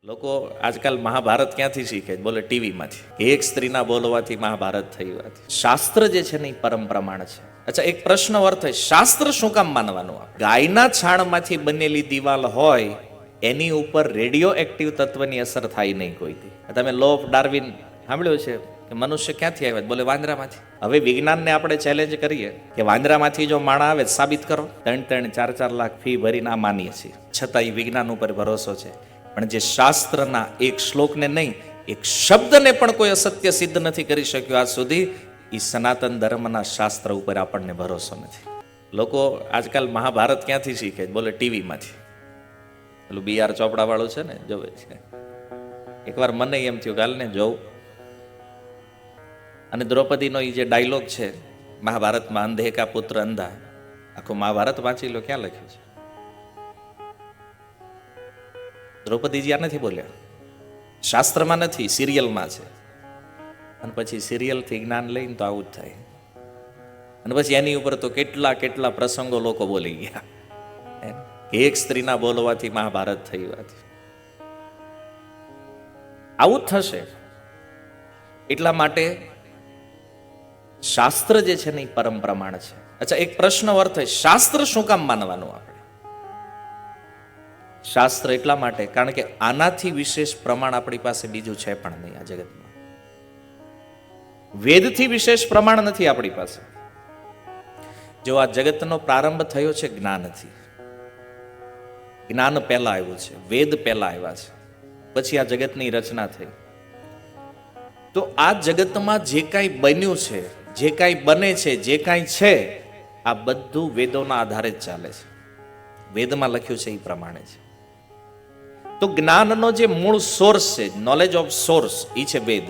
લોકો આજકાલ મહાભારત ક્યાંથી શીખે? બોલે ટીવીમાંથી. એક સ્ત્રીના બોલવાથી મહાભારત થઈ વાત. શાસ્ત્ર જે છે ને એ પરમ પ્રમાણ છે. અચ્છા, એક પ્રશ્ન અર્થ હોય, શાસ્ત્ર શું કામ માનવાનું? ગાયના છાણમાંથી બનેલી દિવાલ હોય એની ઉપર રેડિયો એક્ટિવ તત્વની અસર થાય નહીં કોઈથી. તમે લો ઓફ ડાર્વિન સાંભળ્યું છે કે મનુષ્ય ક્યાંથી આવ્યા? બોલે વાંદરામાંથી. હવે વિજ્ઞાનને આપણે ચેલેન્જ કરીએ કે વાંદરામાંથી જો માણા આવે સાબિત કરો. 3-4 લાખ ફી ભરીને આ માનીએ છીએ, છતાં એ વિજ્ઞાન ઉપર ભરોસો છે. પણ જે શાસ્ત્રના એક શ્લોકને નહીં, એક શબ્દને પણ કોઈ અસત્ય સિદ્ધ નથી કરી શક્યો આજ સુધી, એ સનાતન ધર્મના શાસ્ત્ર ઉપર આપણને ભરોસો નથી. લોકો આજકાલ મહાભારત ક્યાંથી શીખે? બોલે ટીવીમાંથી. પેલું BR ચોપડા વાળું છે ને, જોવે છે. એકવાર મને એમ થયું કાલને જોઉં, અને દ્રૌપદીનો એ જે ડાયલોગ છે મહાભારતમાં, અંધે કા પુત્ર અંધા, આખું મહાભારત વાંચી લો, ક્યાં લખ્યું છે? દ્રૌપદીજી આ નથી બોલ્યા, શાસ્ત્રમાં નથી, સિરિયલમાં છે. અને પછી સિરિયલથી જ્ઞાન લઈને તો આવું જ થાય. અને પછી એની ઉપર તો કેટલા કેટલા પ્રસંગો લોકો બોલી ગયા. એક સ્ત્રીના બોલવાથી મહાભારત થઈ વાત. આવું જ થશે. એટલા માટે શાસ્ત્ર જે છે ને એ પરમ પ્રમાણ છે. અચ્છા, એક પ્રશ્ન અર્થ હોય, શાસ્ત્ર શું કામ માનવાનું? આપણે શાસ્ત્ર એટલા માટે, કારણ કે આનાથી વિશેષ પ્રમાણ આપણી પાસે બીજું છે પણ નહીં આ જગતમાં. વેદથી વિશેષ પ્રમાણ નથી આપણી પાસે. જો આ જગતનો પ્રારંભ થયો છે જ્ઞાનથી. જ્ઞાન પહેલા આવ્યું છે, વેદ પહેલા આવ્યા છે, પછી આ જગતની રચના થઈ. તો આ જગતમાં જે કાંઈ બન્યું છે, જે કાંઈ બને છે, જે કાંઈ છે, આ બધું વેદોના આધારે જ ચાલે છે. વેદમાં લખ્યું છે એ પ્રમાણે છે. તો જ્ઞાનનો જે મૂળ સોર્સ છે, નોલેજ ઓફ સોર્સ, એ છે વેદ.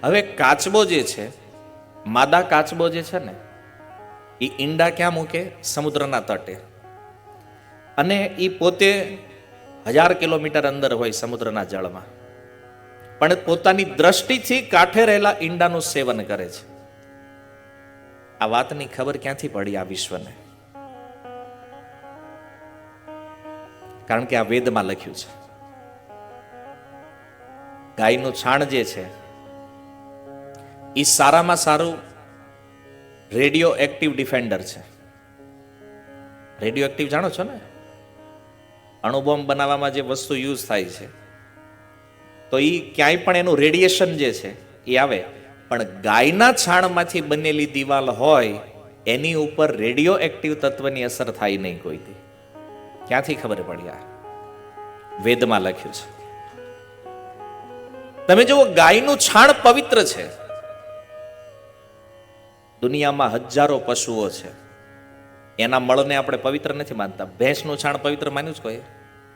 હવે કાચબો જે છે, માદા કાચબો જે છે ને, એ ઈંડા ક્યાં મૂકે? સમુદ્રના તટે. અને એ પોતે 1000 કિલોમીટર અંદર હોય સમુદ્રના જળમાં, પણ પોતાની દ્રષ્ટિથી કાંઠે રહેલા ઈંડાનું સેવન કરે છે. આ વાતની ખબર ક્યાંથી પડી આ વિશ્વને? કારણ કે આ વેદમાં લખ્યું છે. ગાયનું છાણ જે છે એ સારામાં સારું રેડિયો એક્ટિવ ડિફેન્ડર છે. રેડિયો એક્ટિવ જાણો છો ને? અણુબોમ્બ બનાવવામાં જે વસ્તુ યુઝ થાય છે, તો એ ક્યાંય પણ એનું રેડિયેશન જે છે એ આવે. પણ ગાયના છાણમાંથી બનેલી દિવાલ હોય એની ઉપર રેડિયો એક્ટિવ તત્વની અસર થાય નહીં કોઈથી. ક્યાંથી ખબર પડી? આ વેદમાં લખ્યું છે. તમે જુઓ, ગાયનું છાણ પવિત્ર છે. દુનિયામાં હજારો પશુઓ છે, એના મળને આપણે પવિત્ર નથી માનતા. ભેંસનું છાણ પવિત્ર માન્યું જ કોઈ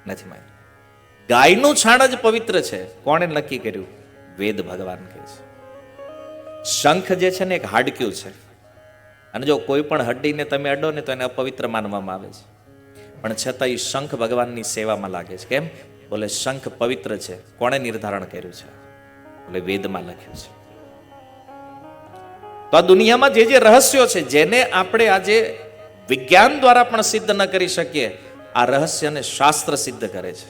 નથી માન્યું. ગાયનું છાણ જ પવિત્ર છે. કોણે નક્કી કર્યું? વેદ ભગવાન કહે છે. શંખ જે છે ને એક હાડક્યું છે, અને જો કોઈ પણ હડ્ડીને તમે અડો ને તો એને અપવિત્ર માનવામાં આવે છે. પણ છતાં એ શંખ ભગવાનની સેવામાં લાગે છે. કેમ? બોલે શંખ પવિત્ર છે. કોણે નિર્ધારણ કર્યું છે? બોલે વેદમાં લખ્યું છે. તો આ દુનિયામાં જે જે રહસ્યો છે, જેને આપણે આજે વિજ્ઞાન દ્વારા પણ સિદ્ધ ન કરી શકીએ, આ રહસ્યને શાસ્ત્ર સિદ્ધ કરે છે,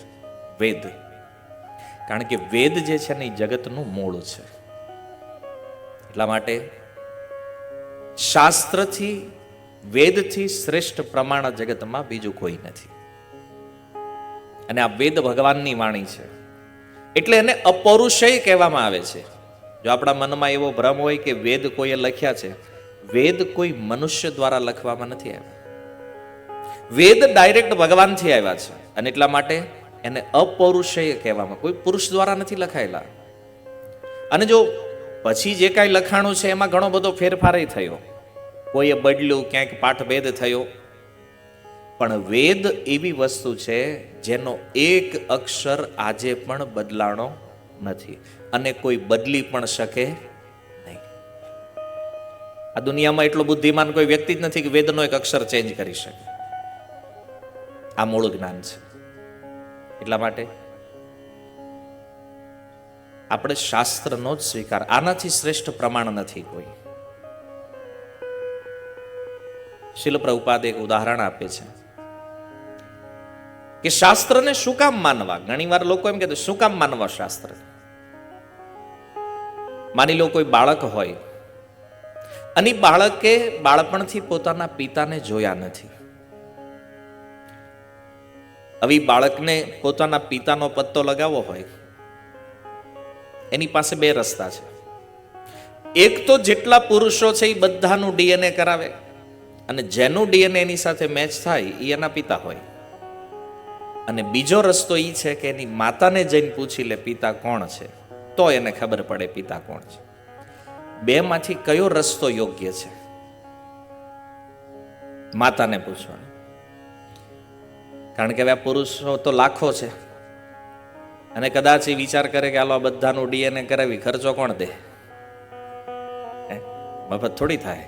વેદ. કારણ કે વેદ જે છે ને એ જગતનું મૂળ છે. એટલા માટે શાસ્ત્રથી, વેદથી શ્રેષ્ઠ પ્રમાણ જગતમાં બીજું કોઈ નથી. અને આ વેદ ભગવાનની વાણી છે, એટલે એને અપૌરુષેય કહેવામાં આવે છે. જો આપણા મનમાં એવો ભ્રમ હોય કે વેદ કોઈએ લખ્યા છે, વેદ કોઈ મનુષ્ય દ્વારા લખવામાં નથી આવ્યા. વેદ ડાયરેક્ટ ભગવાનથી આવ્યા છે, અને એટલા માટે એને અપૌરુષેય કહેવામાં, કોઈ પુરુષ દ્વારા નથી લખાયેલા. અને જો પછી જે કાંઈ લખાણું છે એમાં ઘણો બધો ફેરફાર થયો, કોઈએ બદલ્યું, ક્યાંક પાઠભેદ થયો. પણ વેદ એવી વસ્તુ છે જેનો એક અક્ષર આજે પણ બદલાણો નથી, અને કોઈ બદલી પણ શકે નહીં. આ દુનિયામાં એટલો બુદ્ધિમાન કોઈ વ્યક્તિ જ નથી કે વેદનો એક અક્ષર ચેન્જ કરી શકે. આ મૂળ જ્ઞાન છે. એટલા માટે આપણે શાસ્ત્રનો જ સ્વીકાર, આનાથી શ્રેષ્ઠ પ્રમાણ નથી કોઈ. શીલ પ્રભુપાદ એક ઉદાહરણ આપે છે. કે શાસ્ત્રને શું કામ માનવા. ઘણી વાર લોકો એમ કહેતા શું કામ માનવા શાસ્ત્ર. માની લો કોઈ બાળક હોય અને બાળકે બાળપણથી પોતાના પિતાને જોયા નથી. હવે બાળકને પોતાના પિતાનો પત્તો લગાવવો હોય, એની પાસે બે રસ્તા છે. એક તો જેટલા પુરુષો છે એ બધાનું ડીએનએ કરાવે, અને જેનું ડીએનએ એની સાથે મેચ થાય એ એના પિતા હોય. અને બીજો રસ્તો એ છે કે એની માતાને જઈને પૂછી લે પિતા કોણ છે, તો એને ખબર પડે પિતા કોણ છે. બે માંથી કયો રસ્તો યોગ્ય છે? માતાને પૂછવાનું. કારણ કે હવે આ પુરુષો તો લાખો છે, અને કદાચ એ વિચાર કરે કે હાલો બધાનું ડીએનએ કરાવી ખર્ચો કોણ દે, મફત થોડી થાય.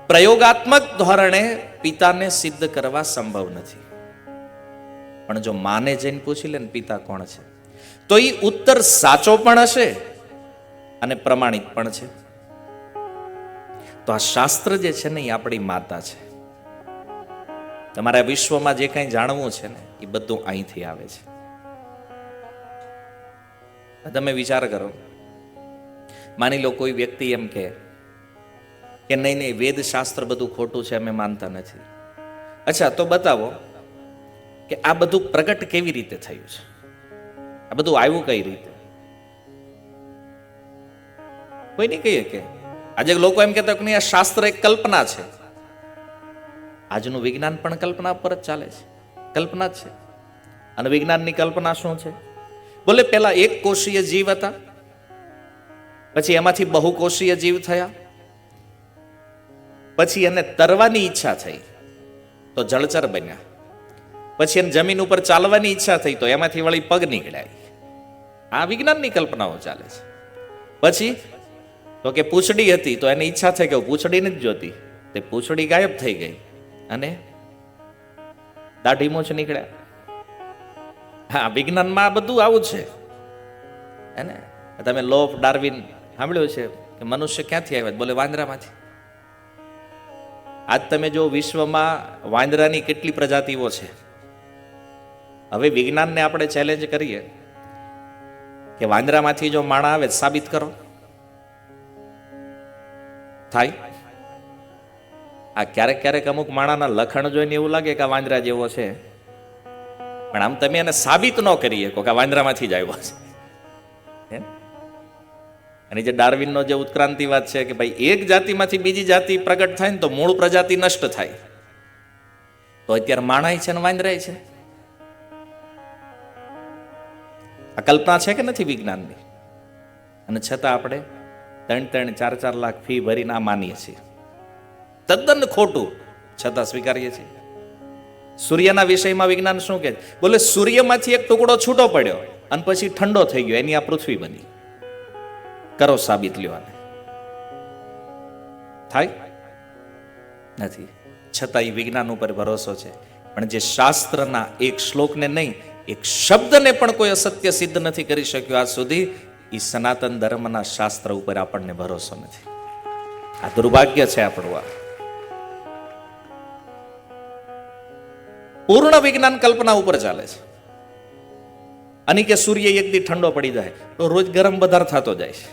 પ્રયોગાત્મક ધોરણે પિતાને સિદ્ધ કરવા સંભવ નથી, પણ જો માને જઈને પૂછી લે ને પિતા કોણ છે, તો એ ઉત્તર સાચો પણ હશે અને પ્રમાણિત પણ છે. તો આ શાસ્ત્ર જે છે ને એ આપણી માતા છે. તમારા વિશ્વમાં જે કંઈ જાણવું છે ને એ બધું અહીંથી આવે છે. તમે વિચાર કરો, માની લો કોઈ વ્યક્તિ એમ કે નહીં નહીં વેદ શાસ્ત્ર બધું ખોટું છે, અમે માનતા નથી. અચ્છા, તો બતાવો કે આ બધું પ્રગટ કેવી રીતે થયું છે, આ બધું આવ્યું કઈ રીતે? કોઈ નહીં કહીએ કે આજે લોકો એમ કહેતા કે નહીં આ શાસ્ત્ર એક કલ્પના છે. આજનું વિજ્ઞાન પણ કલ્પના પર જ ચાલે છે, કલ્પના જ છે. અને વિજ્ઞાનની કલ્પના શું છે? બોલે પેલા એક કોષીય જીવ હતા, પછી એમાંથી બહુકોષીય જીવ થયા, પછી એને તરવાની ઈચ્છા થઈ તો જળચર બન્યા, પછી એને જમીન ઉપર ચાલવાની ઈચ્છા થઈ તો એમાંથી વળી પગ નીકળ્યા. આ વિજ્ઞાનની કલ્પનાઓ ચાલે છે. પછી તો કે પૂંછડી હતી તો એની ઈચ્છા થઈ કે પૂંછડી નથી જોતી, તે પૂંછડી ગાયબ થઈ ગઈ અને દાઢી મૂછ નીકળ્યા. હા, વિજ્ઞાનમાં આ બધું આવું છે. એને તમે લો ઓફ ડાર્વિન સાંભળ્યું છે કે મનુષ્ય ક્યાંથી આવ્યા? બોલે વાંદરામાંથી. આજ તમે જો વિશ્વમાં વાંદરાની કેટલી પ્રજાતિઓ છે. હવે વિજ્ઞાનને આપણે ચેલેન્જ કરીએ કે વાંદરામાંથી જો માણા આવે સાબિત કરો, થાય? આ ક્યારેક ક્યારેક અમુક માણાના લખણ જોઈને એવું લાગે કે આ વાંદરા જેવો છે, પણ આમ તમે એને સાબિત ન કરી શકો કે આ વાંદરામાંથી જ આવ્યો છે. અને જે ડાર્વિનનો જે ઉત્ક્રાંતિવાદ છે કે ભાઈ એક જાતિમાંથી બીજી જાતિ પ્રગટ થાય ને તો મૂળ પ્રજાતિ નષ્ટ થાય, તો અત્યારે માણાય છે ને વાંદરાય છે. આ કલ્પના છે કે નથી વિજ્ઞાનની? અને છતાં આપણે 3-3, 4-4 લાખ ફી ભરીને આ માનીએ છીએ. તદ્દન ખોટું, છતાં સ્વીકારીએ છીએ. સૂર્યના વિષયમાં વિજ્ઞાન શું કહે? બોલે સૂર્યમાંથી એક ટુકડો છૂટો પડ્યો અને પછી ઠંડો થઈ ગયો, એની આ પૃથ્વી બની. કરો સાબિત લ્યો આને. થાય? નથી. છતાં એ વિજ્ઞાન ઉપર ભરોસો છે. પણ જે શાસ્ત્રના એક શ્લોકને નહીં, એક શબ્દને પણ કોઈ અસત્ય સિદ્ધ નથી કરી શક્યો આજ સુધી, એ સનાતન ધર્મના શાસ્ત્ર ઉપર આપણને ભરોસો નથી. આ દુર્ભાગ્ય છે આપણું. આ પૂર્ણ વિજ્ઞાન કલ્પના ઉપર ચાલે છે. અને કે સૂર્ય એક દી ઠંડો પડી જાય તો રોજ ગરમ વધારે થતો જાય છે.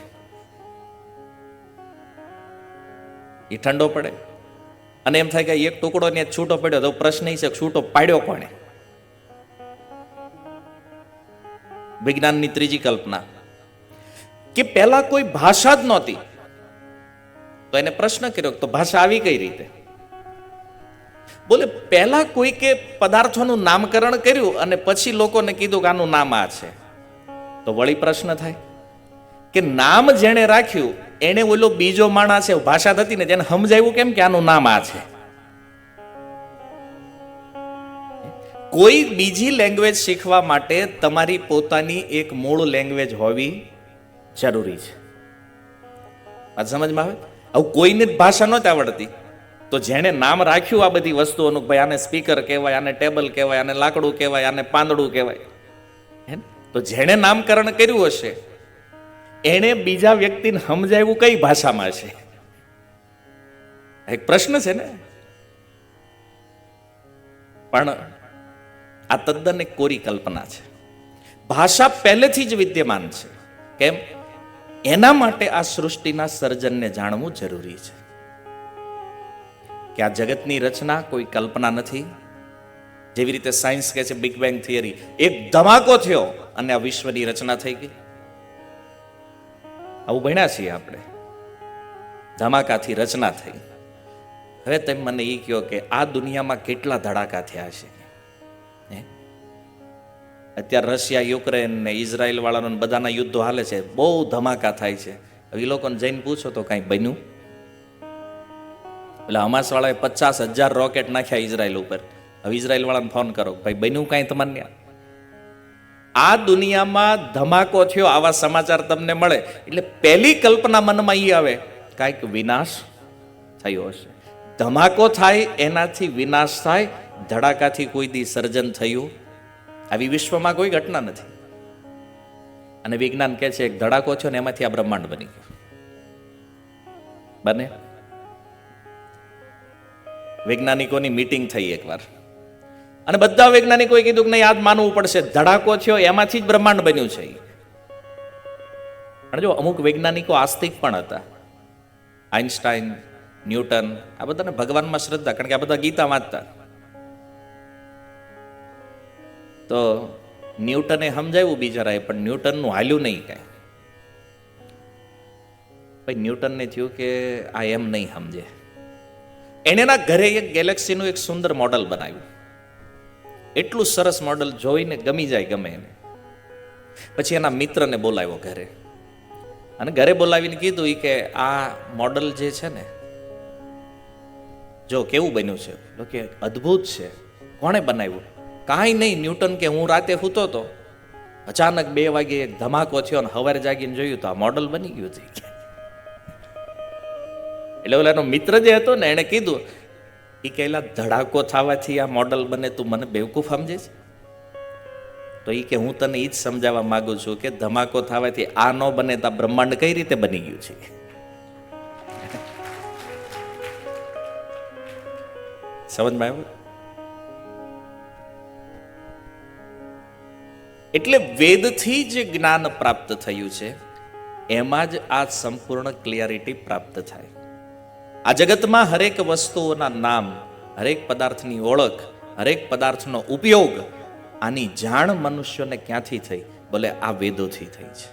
એ ઠંડો પડે અને એમ થાય કે એક ટુકડો ને છૂટો પડ્યો, તો પ્રશ્ન એ છે છૂટો પાડ્યો કોણે? વિજ્ઞાનની ત્રીજી કલ્પના કે પહેલા કોઈ ભાષા જ નહોતી, તો એને પ્રશ્ન કર્યો તો ભાષા આવી કઈ રીતે? બોલે પહેલા કોઈકે પદાર્થોનું નામકરણ કર્યું અને પછી લોકોને કીધું કે આનું નામ આ છે, તો વળી પ્રશ્ન થાય કે નામ જેણે રાખ્યું એને ઓલો બીજો માણસ છે, ભાષા હતી ને જેને સમજાવ્યું કેમ કે આનું નામ આ છે. કોઈ બીજી લેંગ્વેજ શીખવા માટે તમારી પોતાની એક મૂળ લેંગ્વેજ હોવી જરૂરી છે. આ સમજમાં આવે? હવે કોઈને જ ભાષા નહોતી આવડતી, તો જેણે નામ રાખ્યું આ બધી વસ્તુઓનું, ભાઈ આને સ્પીકર કહેવાય, આને ટેબલ કહેવાય, આને લાકડું કહેવાય, આને પાંદડું કહેવાય, તો જેણે નામકરણ કર્યું હશે એણે બીજા વ્યક્તિને સમજાવ્યું કઈ ભાષામાં છે? એક પ્રશ્ન છે ને. પણ આ તદ્દન એક કોરી કલ્પના છે. ભાષા પહેલેથી જ વિદ્યમાન છે. કેમ? એના માટે આ સૃષ્ટિના સર્જનને જાણવું જરૂરી છે કે આ જગતની રચના કોઈ કલ્પના નથી. જેવી રીતે સાયન્સ કહે છે બિગ બેંગ થિયરી, એક ધમાકો થયો અને આ વિશ્વની રચના થઈ ગઈ. આવું ભણ્યા છીએ આપણે, ધમાકાથી રચના થઈ. હવે તમે મને એ કહો કે આ દુનિયામાં કેટલા ધડાકા થયા છે? અત્યારે રશિયા, યુક્રેન ને ઇઝરાયલ વાળાનો બધાના યુદ્ધો હાલે છે, બહુ ધમાકા થાય છે. એ લોકોને જઈને પૂછો તો કાંઈ બન્યું? એટલે હમાસ વાળાએ 50,000 રોકેટ નાખ્યા ઇઝરાયલ ઉપર. હવે ઇઝરાયલ વાળાને ફોન કરો, ભાઈ બન્યું કાંઈ તમારે? આ દુનિયામાં ધમાકો થયો, આવા સમાચાર તમને મળે એટલે પહેલી કલ્પના મનમાં એ આવે, કાંઈક વિનાશ થયો હશે. ધમાકો થાય એનાથી વિનાશ થાય, ધડાકાથી કોઈ દી સર્જન થયું આવી વિશ્વમાં કોઈ ઘટના નથી. અને વિજ્ઞાન કહે છે એક ધડાકો થયો ને એમાંથી આ બ્રહ્માંડ બની ગયું. બને? વૈજ્ઞાનિકોની મીટિંગ થઈ એકવાર અને બધા વૈજ્ઞાનિકોએ કીધું કે નહીં, યાદ માનવું પડશે, ધડાકો થયો એમાંથી જ બ્રહ્માંડ બન્યું છે. અને જો અમુક વૈજ્ઞાનિકો આસ્તિક પણ હતા, આઇન્સ્ટાઈન, ન્યૂટન, આ બધાને ભગવાનમાં શ્રદ્ધા, કારણ કે આ બધા ગીતા વાંચતા. તો ન્યૂટને સમજાવ્યું બિચારાએ, પણ ન્યૂટનનું હાલ્યું નહીં કાંઈ. ભાઈ ન્યૂટનને થયું કે આ એમ નહીં સમજે. એને એના ઘરે એક ગેલેક્સીનું એક સુંદર મોડલ બનાવ્યું. એટલું સરસ મોડલ જોઈને ગમી જાય ગમે એને. પછી એના મિત્રને બોલાવ્યો ઘરે, અને ઘરે બોલાવીને કીધું ઈ કે આ મોડલ જે છે ને, જો કેવું બન્યું છે. તો કે અદ્ભુત છે. કોણે બનાવ્યું? કાંઈ નહીં, ન્યૂટન કે હું રાતે સૂતો હતો, અચાનક 2 વાગે એક ધમાકો થયો અને સવારે જાગીને જોયું તો આ મોડલ બની ગયું છે. એટલે ઓલાનો મિત્ર જે હતો ને એને કીધું, એ કહેલા ધડાકો થવાથી આ મોડલ બને, તું મને બેવકૂફ સમજે છે? તો એ કે હું તને એ જ સમજાવવા માંગુ છું કે ધમાકો થવાથી આ ન બને તો બ્રહ્માંડ કઈ રીતે બની ગયું છે. સમજમાં આવ્યું? એટલે વેદથી જે જ્ઞાન પ્રાપ્ત થયું છે એમાં જ આ સંપૂર્ણ ક્લિયરિટી પ્રાપ્ત થાય. આ જગતમાં હરેક વસ્તુઓના નામ, હરેક પદાર્થની ઓળખ, હરેક પદાર્થનો ઉપયોગ, આની જાણ મનુષ્યોને ક્યાંથી થઈ? બોલે આ વેદોથી થઈ છે.